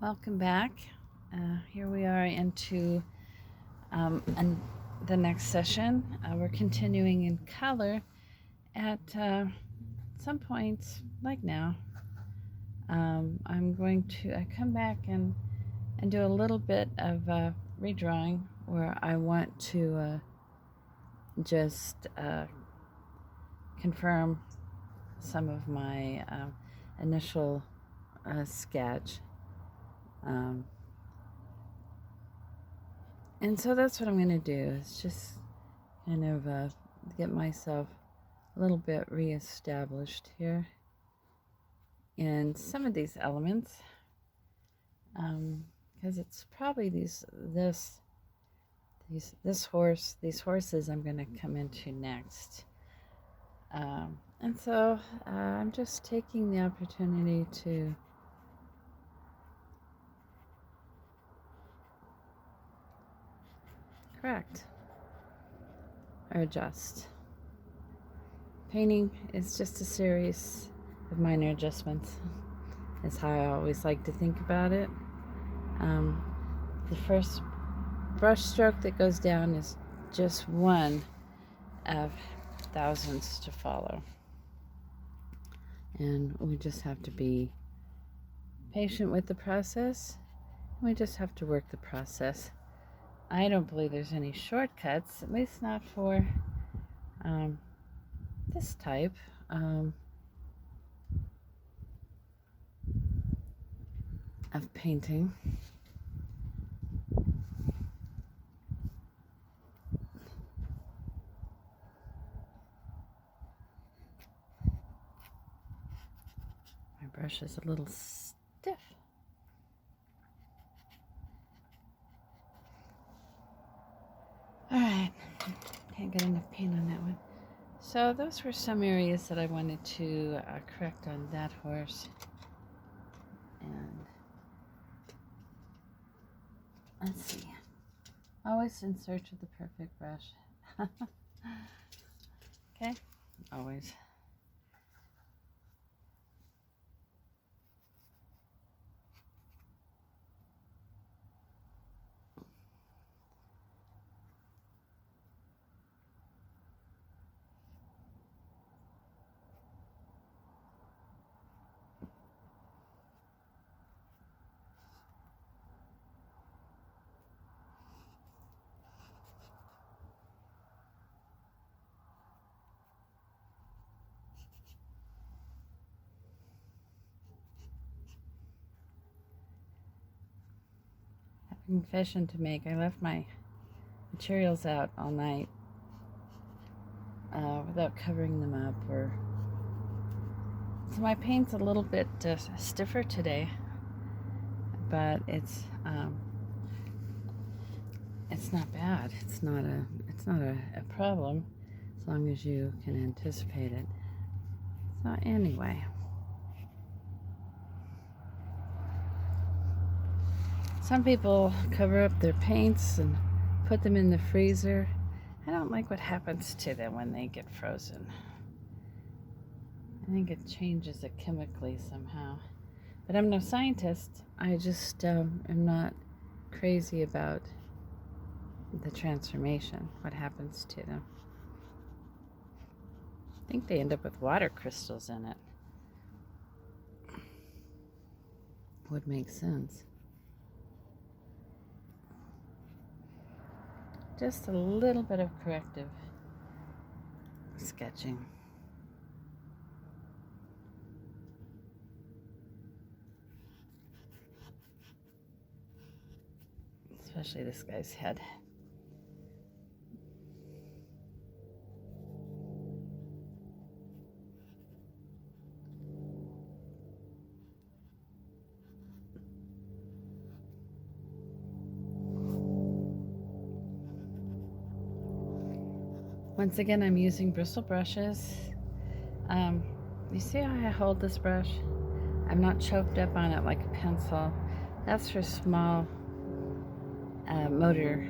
Welcome back. Here we are into the next session. We're continuing in color at some points, like now. I'm going to come back and do a little bit of redrawing where I want to just confirm some of my initial sketch. And so that's what I'm going to do, is just kind of get myself a little bit reestablished here in some of these elements, because it's probably these horses I'm going to come into next. And so I'm just taking the opportunity to correct or adjust. Painting is just a series of minor adjustments. Is how I always like to think about it. The first brush stroke that goes down is just one of thousands to follow. And we just have to be patient with the process. We just have to work the process. I don't believe there's any shortcuts, at least not for this type. Of painting. My brush is a little stiff. All right, can't get enough paint on that one. So those were some areas that I wanted to correct on that horse. And let's see. Always in search of the perfect brush. Okay, always. Confession to make. I left my materials out all night without covering them up, so my paint's a little bit stiffer today, but it's not bad. It's not a problem as long as you can anticipate it. So anyway, some people cover up their paints and put them in the freezer. I don't like what happens to them when they get frozen. I think it changes it chemically somehow. But I'm no scientist. I just am not crazy about the transformation, what happens to them. I think they end up with water crystals in it. Would make sense. Just a little bit of corrective sketching. Especially this guy's head. Once again, I'm using bristle brushes. You see how I hold this brush? I'm not choked up on it like a pencil. That's for small motor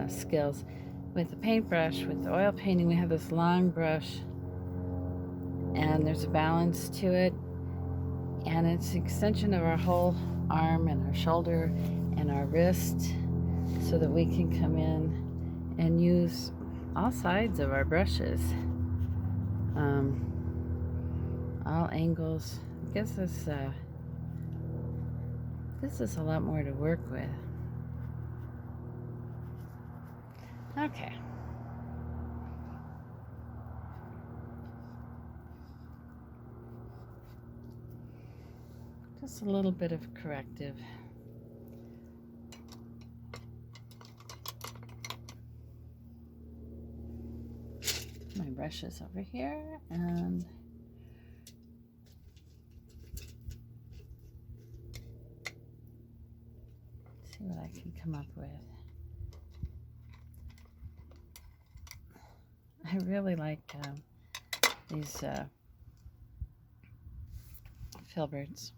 skills. With the paintbrush, with the oil painting, we have this long brush, and there's a balance to it. and it's the extension of our whole arm and our shoulder and our wrist, so that we can come in and use all sides of our brushes, all angles. Gives us a lot more to work with. Okay. Just a little bit of corrective. My brush is over here, and see what I can come up with. I really like these filberts.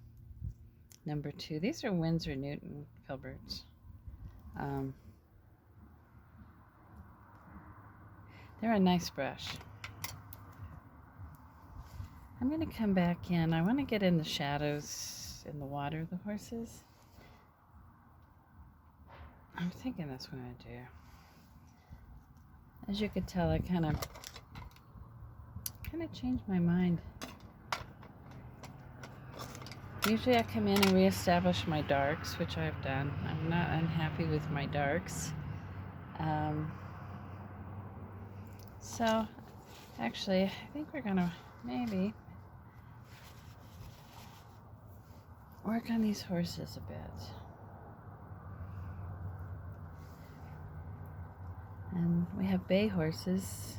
Number 2. These are Winsor Newton filberts. They're a nice brush. I'm going to come back in. I want to get in the shadows in the water of the horses. I'm thinking that's what I do. As you could tell, I kind of changed my mind. Usually I come in and reestablish my darks, which I've done. I'm not unhappy with my darks. So, actually, I think we're gonna maybe work on these horses a bit. And we have bay horses.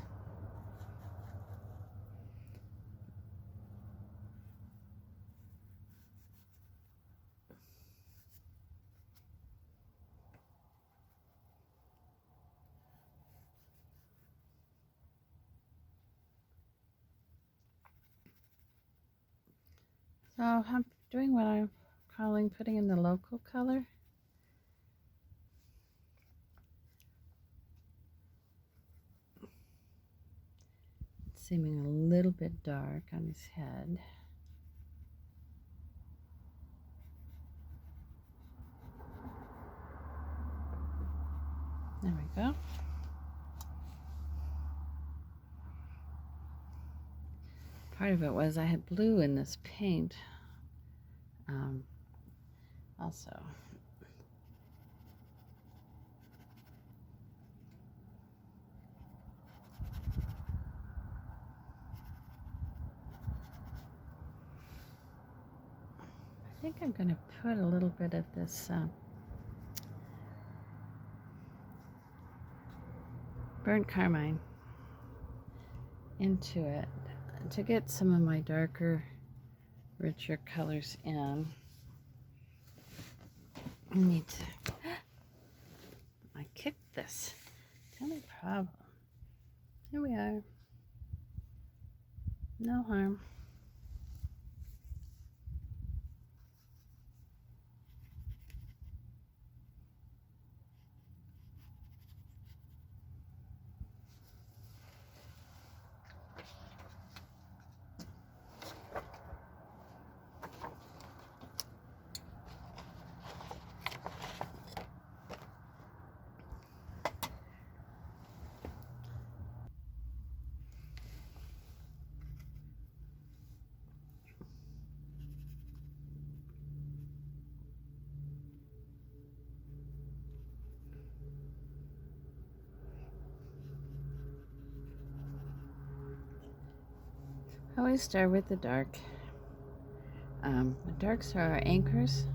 So I'm doing what I'm calling putting in the local color. It's seeming a little bit dark on his head. There we go. Part of it was I had blue in this paint also. I think I'm going to put a little bit of this burnt carmine into it to get some of my darker, richer colors in. I need to. I kicked this. It's the only problem. Here we are. No harm. I always start with the dark. The darks are our anchors.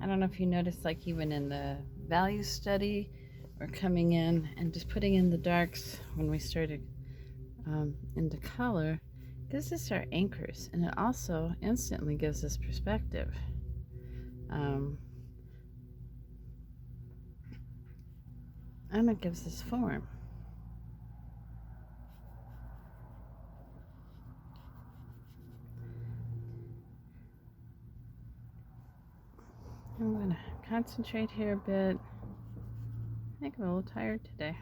I don't know if you noticed, like even in the value study, we're coming in and just putting in the darks when we started into color. Gives us our anchors, and it also instantly gives us perspective. And it gives us form. I'm going to concentrate here a bit. I think I'm a little tired today.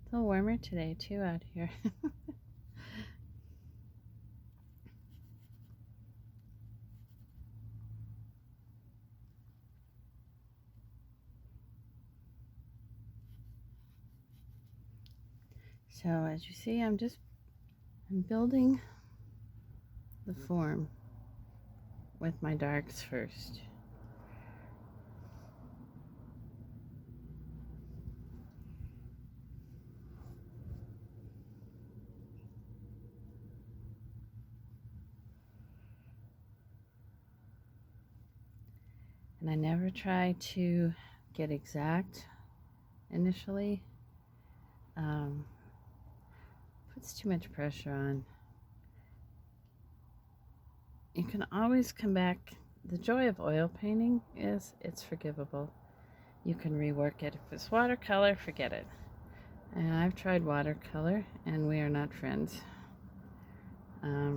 It's a little warmer today too out here. So as you see, I'm building the form with my darks first. And I never try to get exact initially. Puts too much pressure on. You can always come back. The joy of oil painting is it's forgivable. You can rework it. If it's watercolor, forget it. And I've tried watercolor, and we are not friends. I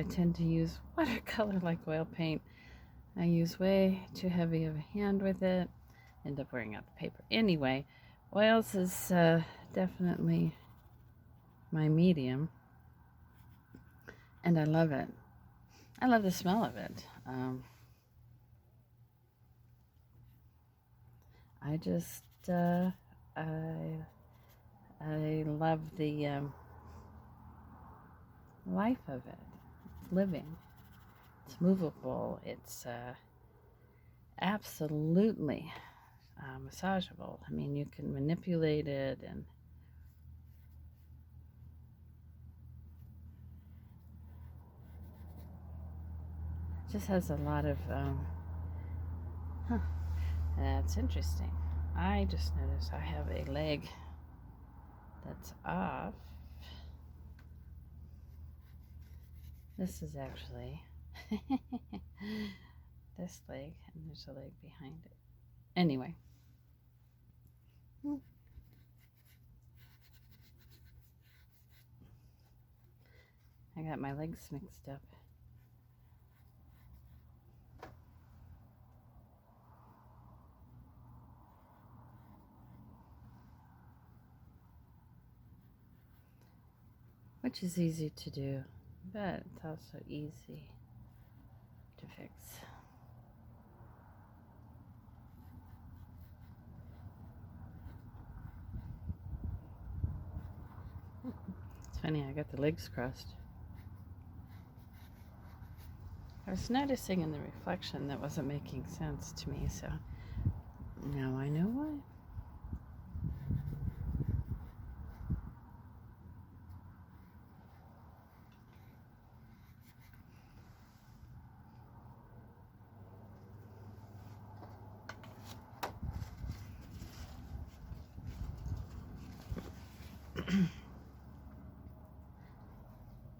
tend to use watercolor like oil paint. I use way too heavy of a hand with it. End up wearing out the paper. Anyway, oils is definitely my medium, and I love it. I love the smell of it. I just I love the life of it. It's living. It's movable. It's absolutely massageable. I mean, you can manipulate it, and it just has a lot of that's interesting. I just noticed I have a leg that's off. This is actually this leg, and there's a leg behind it. Anyway. I got my legs mixed up. Which is easy to do, but it's also easy to fix. It's funny, I got the legs crossed. I was noticing in the reflection that wasn't making sense to me, so now I know why.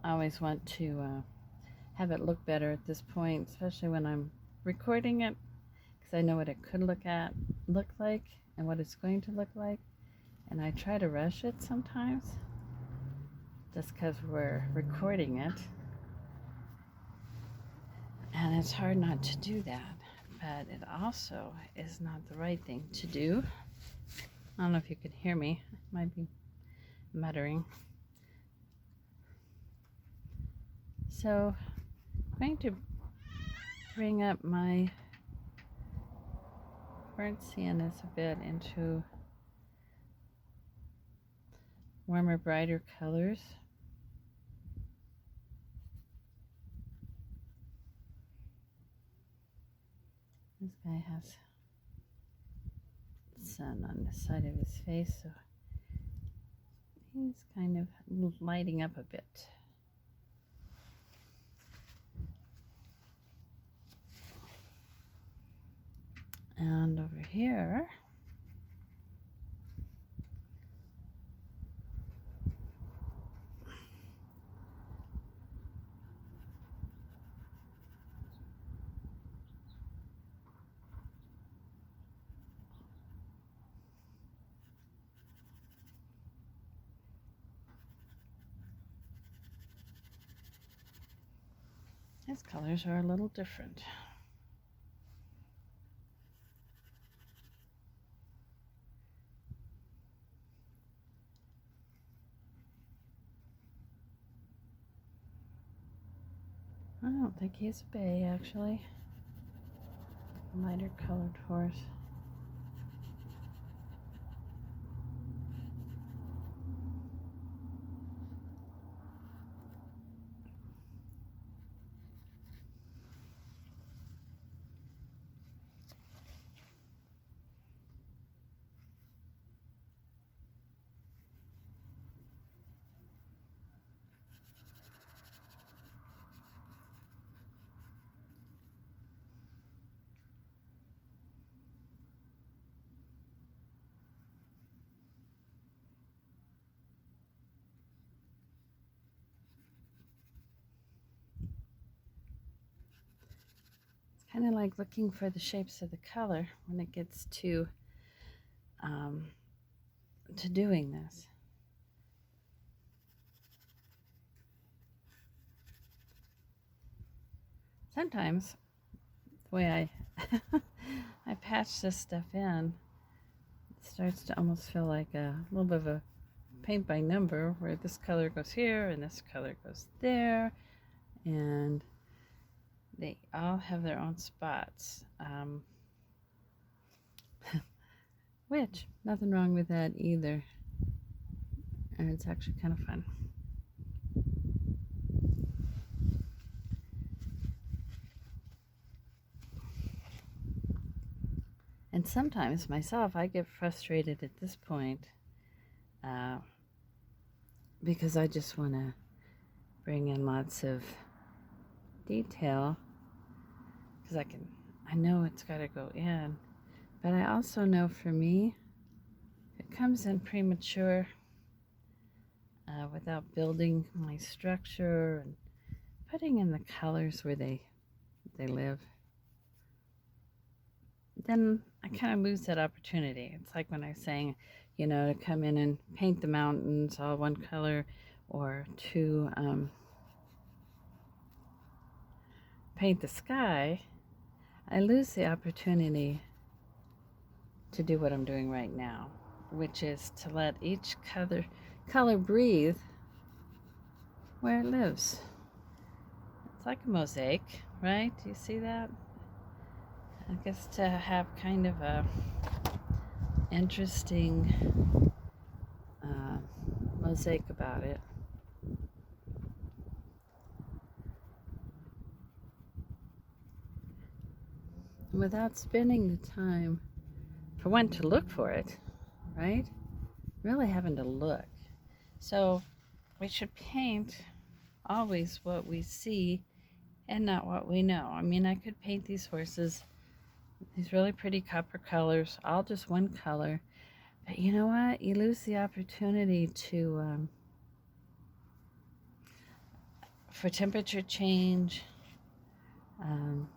I always want to have it look better at this point, especially when I'm recording it, because I know what it could look like, and what it's going to look like, and I try to rush it sometimes, just because we're recording it, and it's hard not to do that, but it also is not the right thing to do. I don't know if you can hear me. I might be muttering. So I'm going to bring up my burnt siennas a bit into warmer, brighter colors. This guy has sun on the side of his face, so he's kind of lighting up a bit. And over here, his colors are a little different. I don't think he's a bay, actually. Lighter colored horse. kind of like looking for the shapes of the color when it gets to doing this. Sometimes the way I patch this stuff in, it starts to almost feel like a little bit of a paint by number, where this color goes here and this color goes there, and they all have their own spots. Which, nothing wrong with that either. And it's actually kind of fun. And sometimes myself, I get frustrated at this point because I just want to bring in lots of detail, because I know it's got to go in. But I also know, for me, if it comes in premature, without building my structure and putting in the colors where they live, then I kind of lose that opportunity. It's like when I was saying, to come in and paint the mountains all one color, or to paint the sky, I lose the opportunity to do what I'm doing right now, which is to let each color breathe where it lives. It's like a mosaic, right? Do you see that? I guess to have kind of a interesting mosaic about it. And without spending the time, for one, to look for it, right? Really having to look. So we should paint always what we see and not what we know. I mean, I could paint these horses, these really pretty copper colors, all just one color. But you know what? You lose the opportunity to for temperature change. And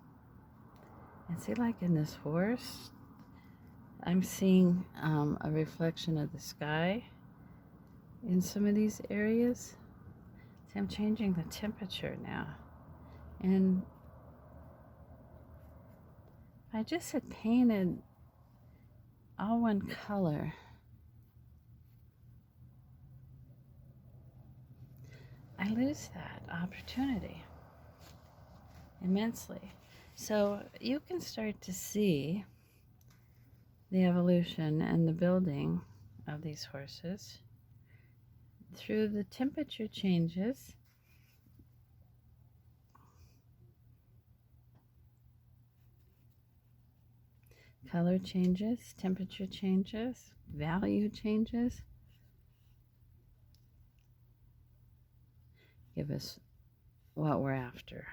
see, like in this horse, I'm seeing a reflection of the sky in some of these areas. See, I'm changing the temperature now. And if I just had painted all one color, I lose that opportunity immensely. So you can start to see the evolution and the building of these horses through the temperature changes, color changes, temperature changes, value changes. Give us what we're after.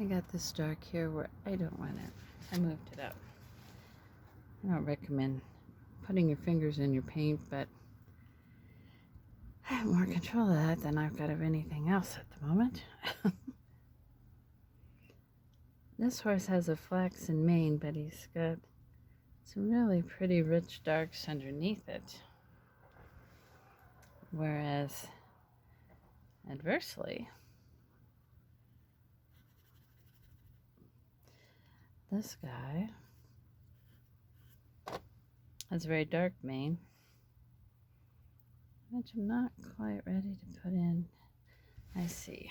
I got this dark here where I don't want it. I moved it up. I don't recommend putting your fingers in your paint, but I have more control of that than I've got of anything else at the moment. This horse has a flaxen mane, but he's got some really pretty rich darks underneath it. Whereas, adversely, this guy has a very dark mane, which I'm not quite ready to put in. I see.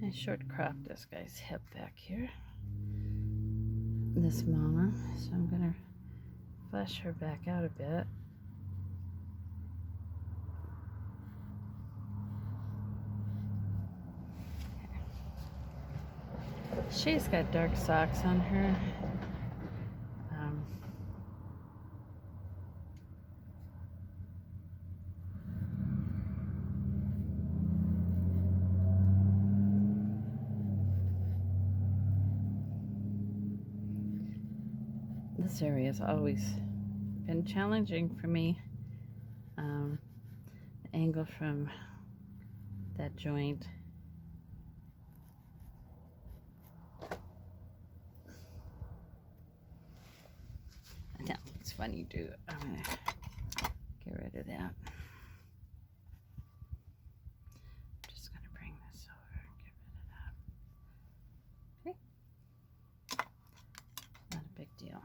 I short cropped this guy's hip back here, this mama, so I'm gonna flesh her back out a bit. She's got dark socks on her. This area has always been challenging for me. The angle from that joint. That looks funny too. I'm gonna get rid of that. Just gonna bring this over and get rid of that. Okay. Not a big deal.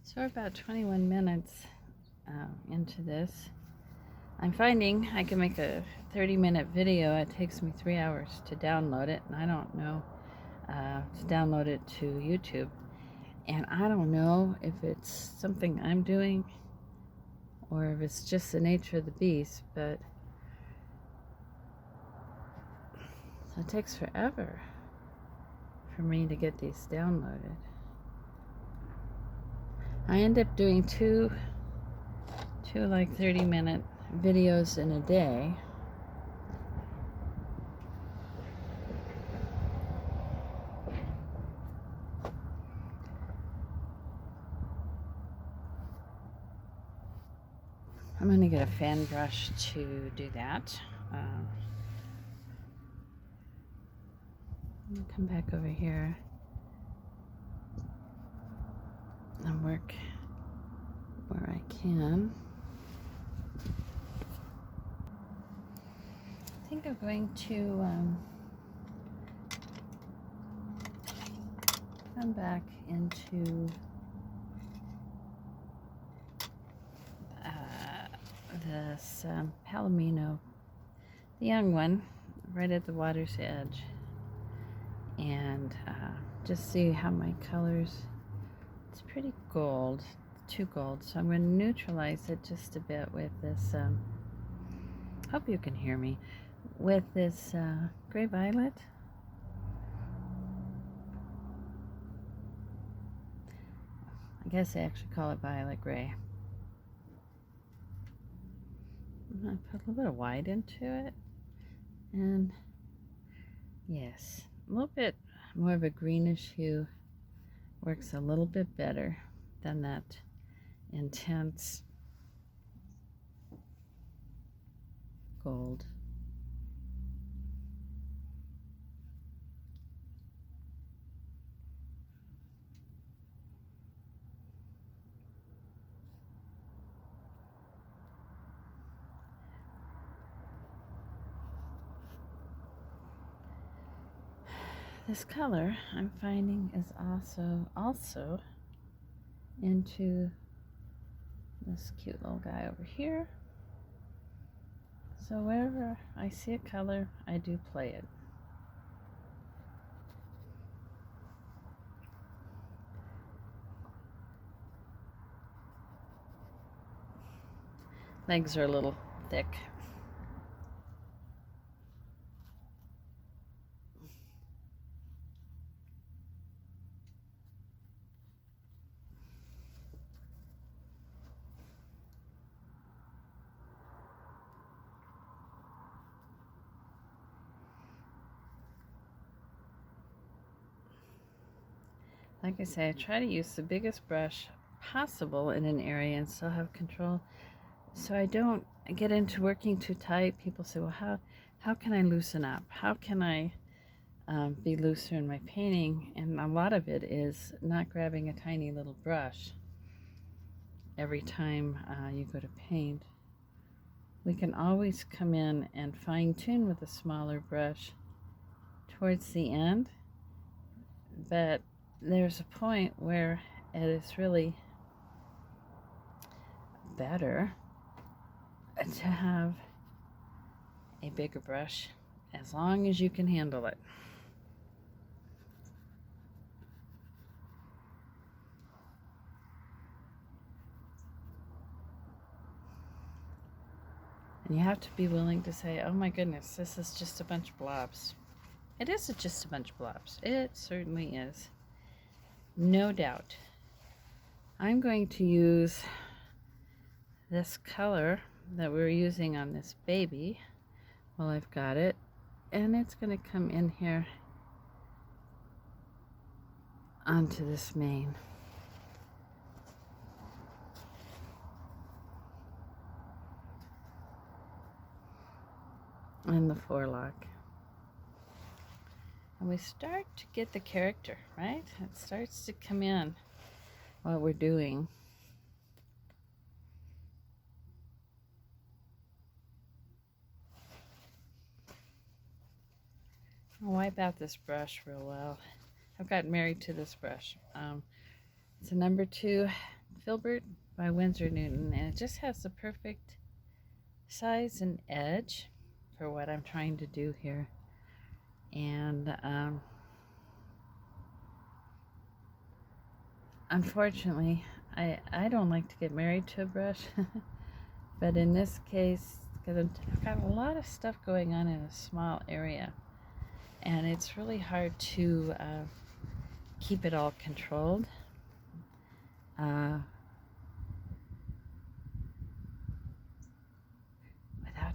So we're about 21 minutes into this. I'm finding I can make a 30-minute video. It takes me 3 hours to download it, and I don't know to download it to YouTube. And I don't know if it's something I'm doing or if it's just the nature of the beast, but it takes forever for me to get these downloaded. I end up doing two like 30-minute videos in a day. I'm going to get a fan brush to do that. I'm going to come back over here and work where I can. I think I'm going to come back into this Palomino, the young one, right at the water's edge, and just see how my colors. It's pretty gold, too gold, so I'm going to neutralize it just a bit with this. Hope you can hear me. With this gray violet. I guess I actually call it violet gray. I'm going to put a little bit of white into it. And yes, a little bit more of a greenish hue works a little bit better than that intense gold. This color I'm finding is also into this cute little guy over here. So wherever I see a color, I do play it. Legs are a little thick. Like I say, I try to use the biggest brush possible in an area and still have control, so I don't get into working too tight. People say, well, how can I loosen up? How can I be looser in my painting? And a lot of it is not grabbing a tiny little brush every time you go to paint. We can always come in and fine-tune with a smaller brush towards the end, but there's a point where it is really better to have a bigger brush as long as you can handle it. And you have to be willing to say, oh my goodness, this is just a bunch of blobs. It is just a bunch of blobs. It certainly is. No doubt. I'm going to use this color that we're using on this baby while I've got it, and it's going to come in here onto this mane. And the forelock. And we start to get the character, right? It starts to come in what we're doing. I'll wipe out this brush real well. I've gotten married to this brush. It's a number 2 Filbert by Winsor Newton, and it just has the perfect size and edge for what I'm trying to do here. And unfortunately, I don't like to get married to a brush, but in this case, because I've got a lot of stuff going on in a small area, and it's really hard to keep it all controlled. Without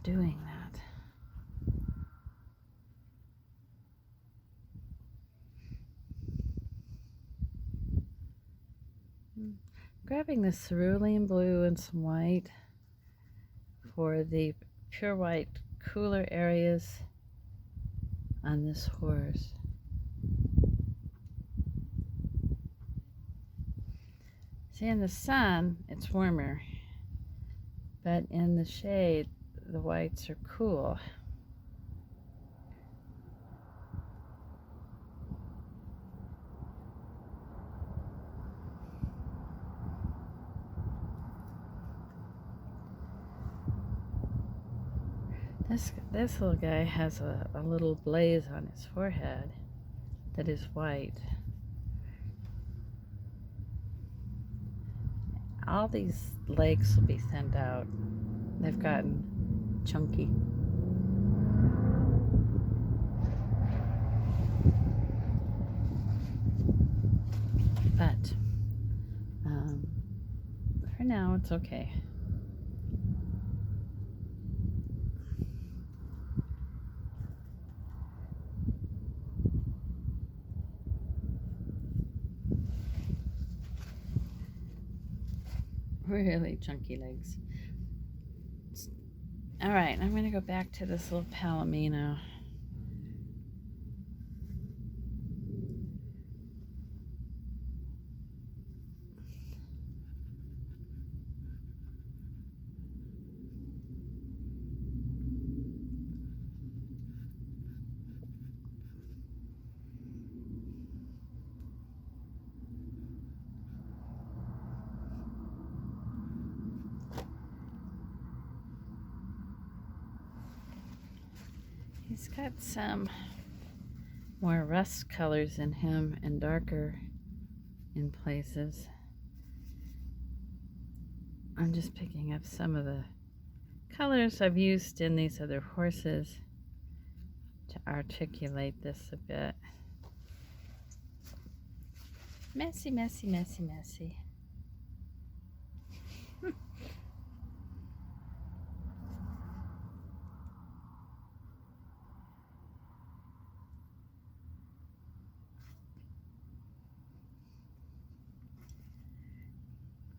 doing that. Grabbing the cerulean blue and some white for the pure white cooler areas on this horse. See, in the sun, it's warmer, but in the shade, the whites are cool. This little guy has a little blaze on his forehead that is white. All these legs will be thinned out. They've gotten chunky. But for now, it's okay. Really chunky legs. All right, I'm going to go back to this little Palomino. He's got some more rust colors in him and darker in places. I'm just picking up some of the colors I've used in these other horses to articulate this a bit. Messy, messy, messy, messy.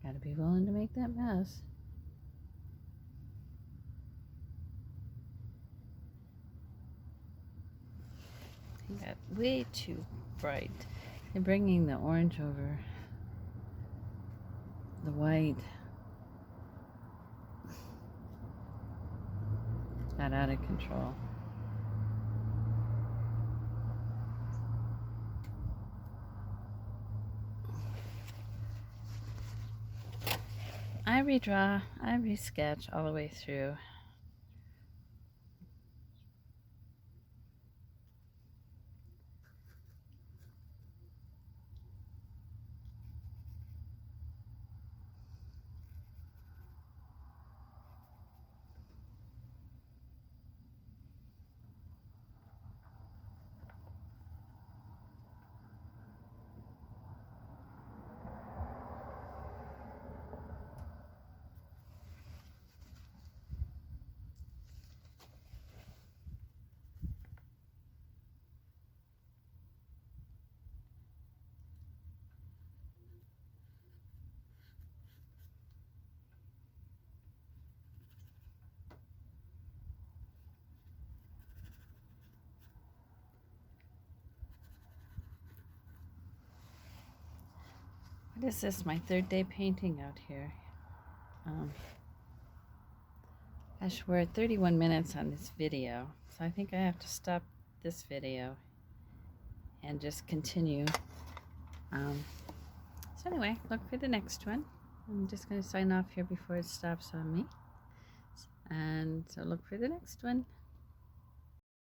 Gotta be willing to make that mess. He got way too bright. They're bringing the orange over the white. Got out of control. I redraw, I resketch all the way through. What is this? My third day painting out here. Gosh, we're at 31 minutes on this video, so I think I have to stop this video and just continue. So anyway, look for the next one. I'm just going to sign off here before it stops on me. And so look for the next one.